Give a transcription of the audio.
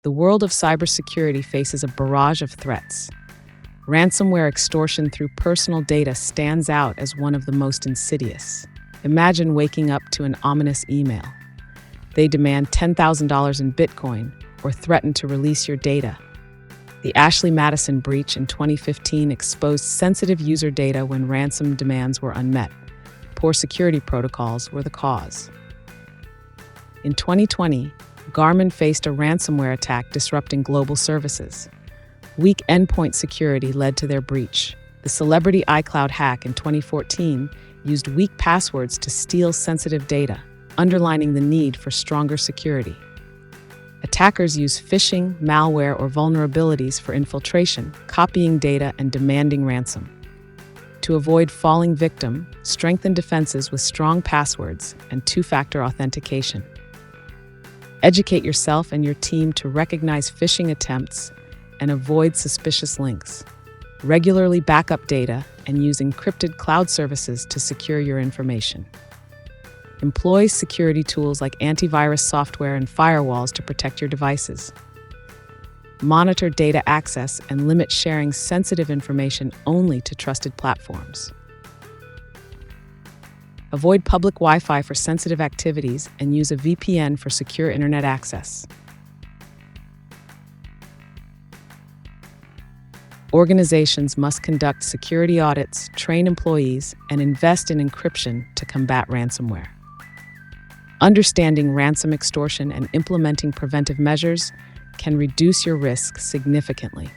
The world of cybersecurity faces a barrage of threats. Ransomware extortion through personal data stands out as one of the most insidious. Imagine waking up to an ominous email. They demand $10,000 in Bitcoin or threaten to release your data. The Ashley Madison breach in 2015 exposed sensitive user data when ransom demands were unmet. Poor security protocols were the cause. In 2020, Garmin faced a ransomware attack disrupting global services. Weak endpoint security led to their breach. The celebrity iCloud hack in 2014 used weak passwords to steal sensitive data, underlining the need for stronger security. Attackers use phishing, malware, or vulnerabilities for infiltration, copying data and demanding ransom. To avoid falling victim, strengthen defenses with strong passwords and two-factor authentication. Educate yourself and your team to recognize phishing attempts and avoid suspicious links. Regularly backup data and use encrypted cloud services to secure your information. Employ security tools like antivirus software and firewalls to protect your devices. Monitor data access and limit sharing sensitive information only to trusted platforms. Avoid public Wi-Fi for sensitive activities and use a VPN for secure internet access. Organizations must conduct security audits, train employees, and invest in encryption to combat ransomware. Understanding ransom extortion and implementing preventive measures can reduce your risk significantly.